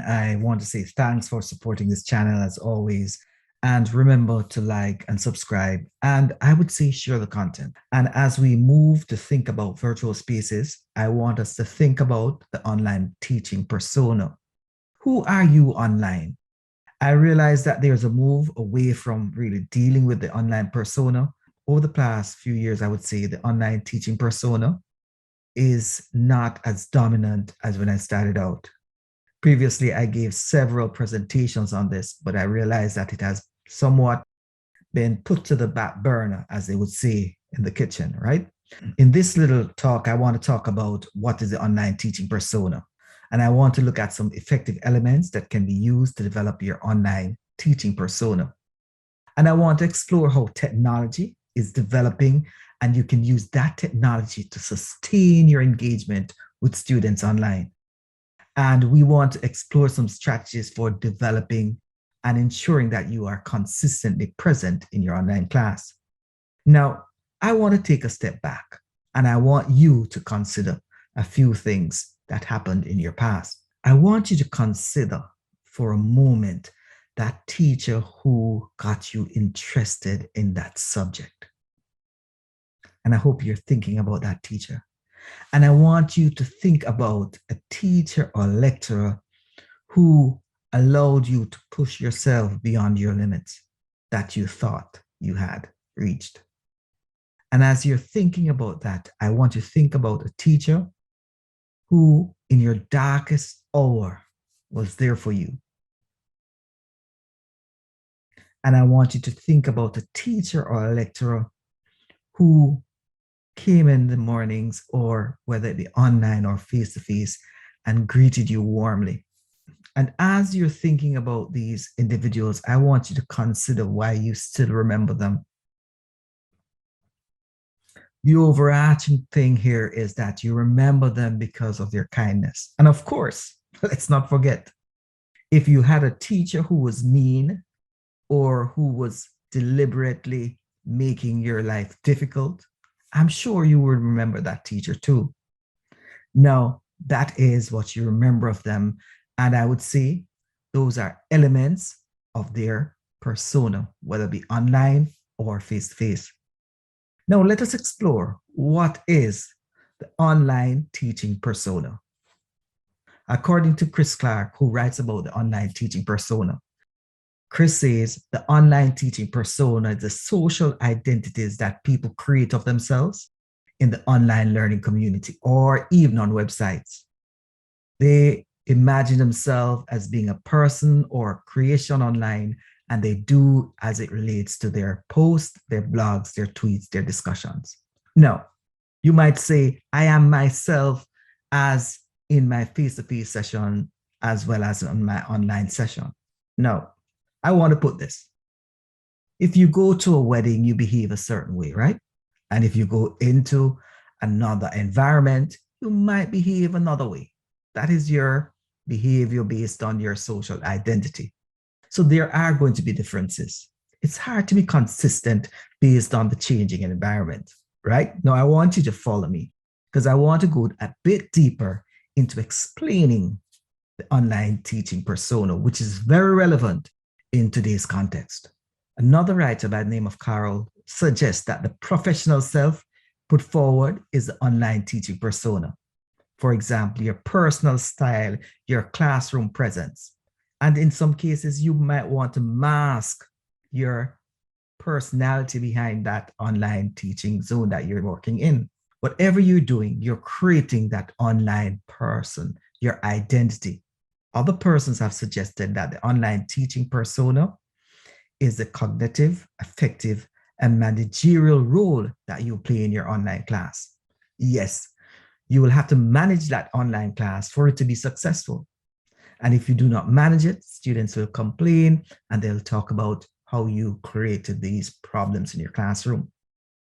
I want to say thanks for supporting this channel as always. And remember to like and subscribe. And I would say share the content. And as we move to think about virtual spaces, I want us to think about the online teaching persona. Who are you online? I realize that there's a move away from really dealing with the online persona. Over the past few years, I would say the online teaching persona is not as dominant as when I started out. Previously, I gave several presentations on this, but I realized that it has somewhat been put to the back burner, as they would say in the kitchen, right? In this little talk, I want to talk about what is the online teaching persona. And I want to look at some effective elements that can be used to develop your online teaching persona. And I want to explore how technology is developing, and you can use that technology to sustain your engagement with students online. And we want to explore some strategies for developing and ensuring that you are consistently present in your online class. Now, I want to take a step back, and I want you to consider a few things that happened in your past. I want you to consider for a moment that teacher who got you interested in that subject. And I hope you're thinking about that teacher. And I want you to think about a teacher or lecturer who allowed you to push yourself beyond your limits that you thought you had reached. And as you're thinking about that, I want you to think about a teacher who in your darkest hour was there for you. And I want you to think about a teacher or a lecturer who came in the mornings, or whether it be online or face-to-face, and greeted you warmly. And as you're thinking about these individuals, I want you to consider why you still remember them. The overarching thing here is that you remember them because of their kindness. And of course, let's not forget, if you had a teacher who was mean or who was deliberately making your life difficult, I'm sure you would remember that teacher too. Now, that is what you remember of them. And I would say those are elements of their persona, whether it be online or face-to-face. Now, let us explore what is the online teaching persona. According to Chris Clark, who writes about the online teaching persona, Chris says the online teaching persona is the social identities that people create of themselves in the online learning community or even on websites. They imagine themselves as being a person or creation online, and they do as it relates to their posts, their blogs, their tweets, their discussions. Now, you might say, I am myself as in my face-to-face session as well as on my online session. No, I want to put this. If you go to a wedding, you behave a certain way, right? And if you go into another environment, you might behave another way. That is your behavior based on your social identity. So there are going to be differences. It's hard to be consistent based on the changing environment, right? Now, I want you to follow me because I want to go a bit deeper into explaining the online teaching persona, which is very relevant in today's context. Another writer by the name of Carol suggests that the professional self put forward is the online teaching persona. For example, your personal style, your classroom presence. And in some cases, you might want to mask your personality behind that online teaching zone that you're working in. Whatever you're doing, you're creating that online person, your identity. Other persons have suggested that the online teaching persona is the cognitive, affective, and managerial role that you play in your online class. Yes, you will have to manage that online class for it to be successful. And if you do not manage it, students will complain and they'll talk about how you created these problems in your classroom.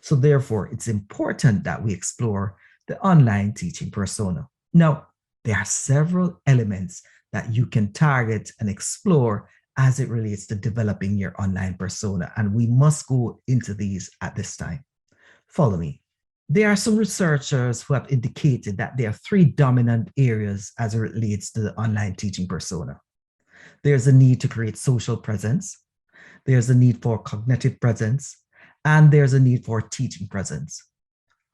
So therefore, it's important that we explore the online teaching persona. Now, there are several elements that you can target and explore as it relates to developing your online persona. And we must go into these at this time. Follow me. There are some researchers who have indicated that there are three dominant areas as it relates to the online teaching persona. There's a need to create social presence. There's a need for cognitive presence. And there's a need for teaching presence.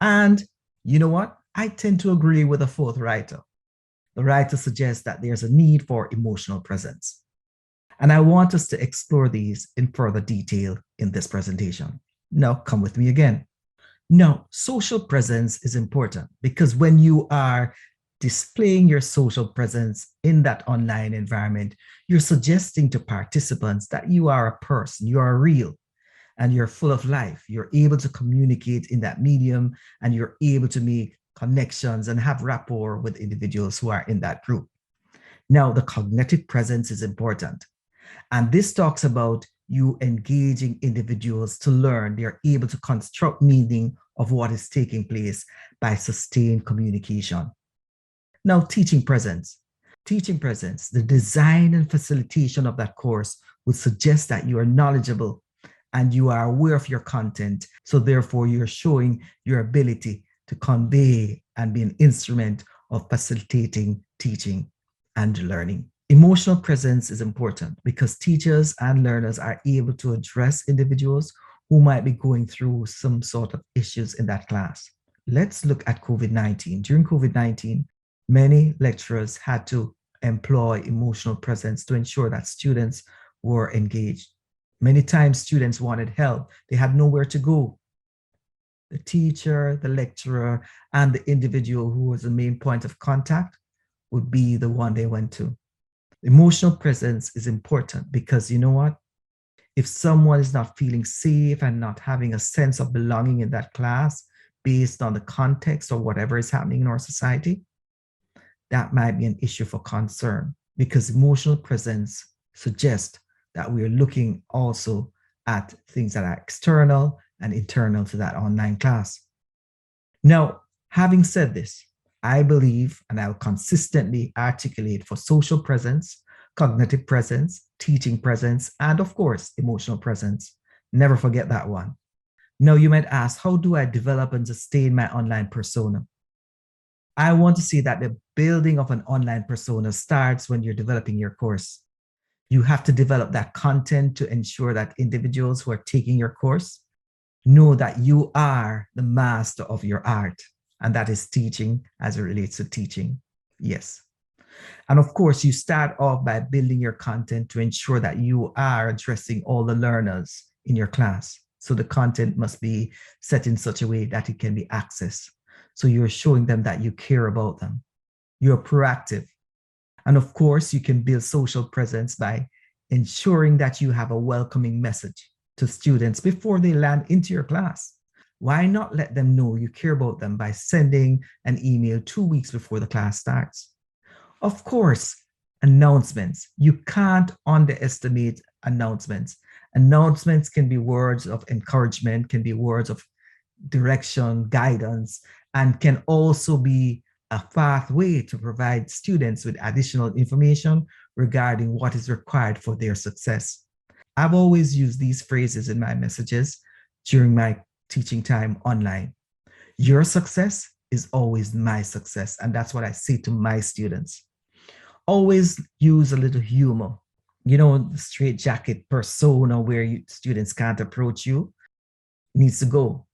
And you know what? I tend to agree with the fourth writer. The writer suggests that there's a need for emotional presence. And I want us to explore these in further detail in this presentation. Now, come with me again. Now, social presence is important because when you are displaying your social presence in that online environment, you're suggesting to participants that you are a person, you are real, and you're full of life. You're able to communicate in that medium, and you're able to make connections and have rapport with individuals who are in that group. Now, the cognitive presence is important. And this talks about you engaging individuals to learn. They're able to construct meaning of what is taking place by sustained communication. Now, teaching presence. Teaching presence, the design and facilitation of that course would suggest that you are knowledgeable and you are aware of your content. So therefore, you're showing your ability to convey and be an instrument of facilitating teaching and learning. Emotional presence is important because teachers and learners are able to address individuals who might be going through some sort of issues in that class. Let's look at COVID-19. During COVID-19, many lecturers had to employ emotional presence to ensure that students were engaged. Many times students wanted help. They had nowhere to go. The teacher, the lecturer, and the individual who was the main point of contact would be the one they went to. Emotional presence is important because you know what? If someone is not feeling safe and not having a sense of belonging in that class based on the context or whatever is happening in our society, that might be an issue for concern because emotional presence suggests that we are looking also at things that are external and internal to that online class. Now, having said this, I believe, and I'll consistently articulate for social presence, cognitive presence, teaching presence, and of course, emotional presence. Never forget that one. Now, you might ask, how do I develop and sustain my online persona? I want to say that the building of an online persona starts when you're developing your course. You have to develop that content to ensure that individuals who are taking your course know that you are the master of your art. And that is teaching as it relates to teaching. Yes. And of course, you start off by building your content to ensure that you are addressing all the learners in your class. So the content must be set in such a way that it can be accessed. So you're showing them that you care about them. You're proactive. And of course, you can build social presence by ensuring that you have a welcoming message to students before they land into your class. Why not let them know you care about them by sending an email 2 weeks before the class starts? Of course, announcements. You can't underestimate announcements. Announcements can be words of encouragement, can be words of direction, guidance, and can also be a pathway to provide students with additional information regarding what is required for their success. I've always used these phrases in my messages during my teaching time online. Your success is always my success. And that's what I say to my students. Always use a little humor. You know, the straitjacket persona where students can't approach you needs to go,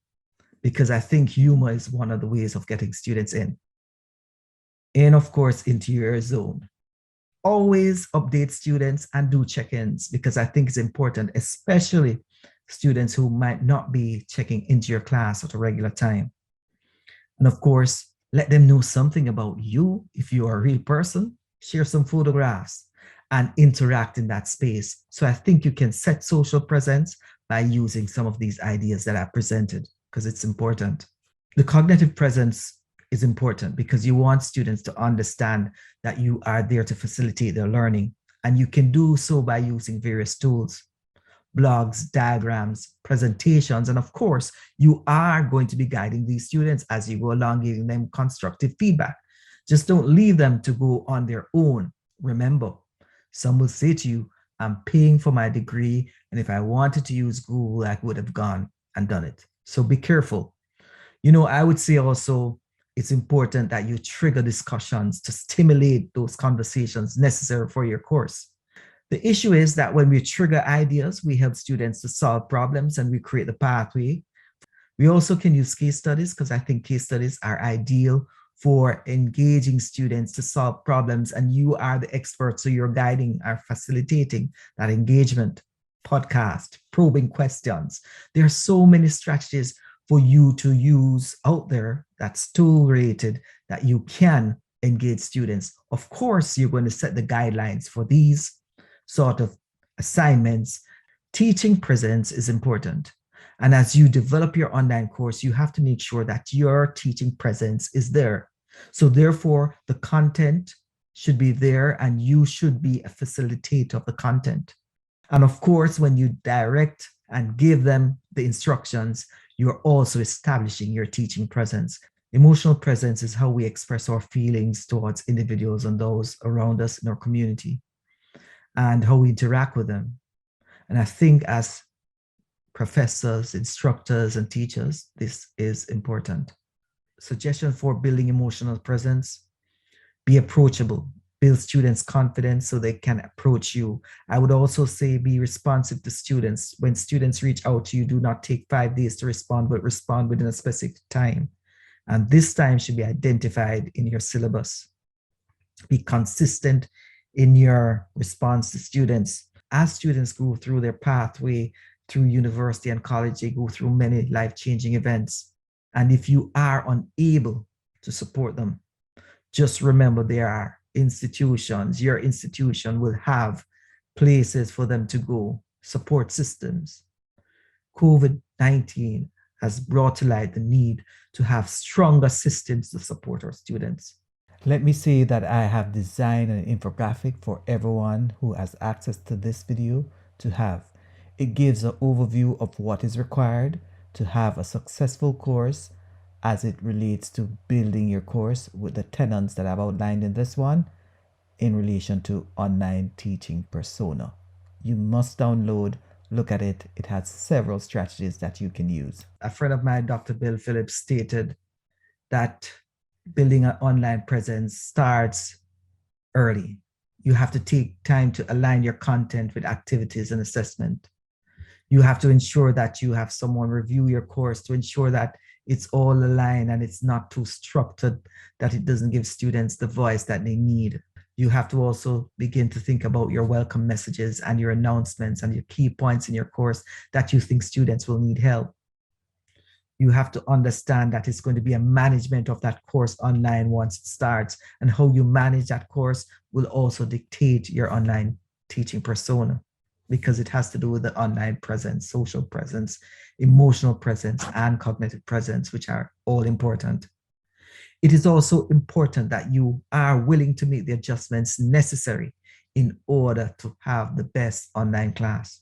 because I think humor is one of the ways of getting students in. And of course, into your zone. Always update students and do check-ins because I think it's important, especially students who might not be checking into your class at a regular time. And of course, let them know something about you. If you are a real person, share some photographs and interact in that space. So I think you can set social presence by using some of these ideas that I presented because it's important. The cognitive presence is important because you want students to understand that you are there to facilitate their learning. And you can do so by using various tools, blogs, diagrams, presentations. And of course, you are going to be guiding these students as you go along, giving them constructive feedback. Just don't leave them to go on their own. Remember, some will say to you, I'm paying for my degree, and if I wanted to use Google, I would have gone and done it. So be careful. You know, I would say also, it's important that you trigger discussions to stimulate those conversations necessary for your course. The issue is that when we trigger ideas, we help students to solve problems and we create the pathway. We also can use case studies because I think case studies are ideal for engaging students to solve problems, and you are the expert, so you're guiding or facilitating that engagement. Podcast, probing questions. There are so many strategies for you to use out there that's tool rated that you can engage students. Of course, you're going to set the guidelines for these sort of assignments. Teaching presence is important. And as you develop your online course, you have to make sure that your teaching presence is there. So therefore, the content should be there and you should be a facilitator of the content. And of course, when you direct and give them the instructions, you're also establishing your teaching presence. Emotional presence is how we express our feelings towards individuals and those around us in our community and how we interact with them. And I think as professors, instructors, and teachers, this is important. Suggestion for building emotional presence: be approachable, build students' confidence so they can approach you. I would also say be responsive to students. When students reach out to you, do not take 5 days to respond, but respond within a specific time. And this time should be identified in your syllabus. Be consistent in your response to students. As students go through their pathway through university and college, they go through many life-changing events. And if you are unable to support them, just remember there are institutions. Your institution will have places for them to go, support systems. COVID-19 has brought to light the need to have stronger systems to support our students. Let me say that I have designed an infographic for everyone who has access to this video to have. It gives an overview of what is required to have a successful course as it relates to building your course with the tenets that I've outlined in this one in relation to online teaching persona. You must download, look at it. It has several strategies that you can use. A friend of mine, Dr. Bill Phillips, stated that building an online presence starts early. You have to take time to align your content with activities and assessment. You have to ensure that you have someone review your course to ensure that it's all aligned and it's not too structured, that it doesn't give students the voice that they need. You have to also begin to think about your welcome messages and your announcements and your key points in your course that you think students will need help. You have to understand that it's going to be a management of that course online once it starts, and how you manage that course will also dictate your online teaching persona, because it has to do with the online presence, social presence, emotional presence, and cognitive presence, which are all important. It is also important that you are willing to make the adjustments necessary in order to have the best online class.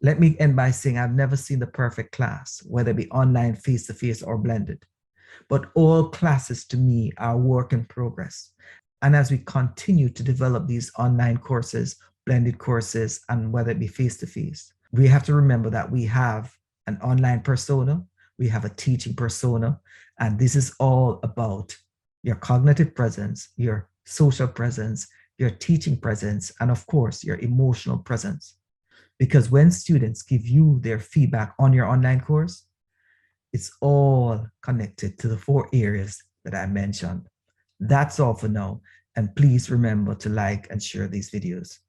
Let me end by saying I've never seen the perfect class, whether it be online, face-to-face, or blended. But all classes to me are work in progress. And as we continue to develop these online courses, blended courses, and whether it be face-to-face, we have to remember that we have an online persona, we have a teaching persona, and this is all about your cognitive presence, your social presence, your teaching presence, and of course, your emotional presence. Because when students give you their feedback on your online course, it's all connected to the 4 areas that I mentioned. That's all for now. And please remember to like and share these videos.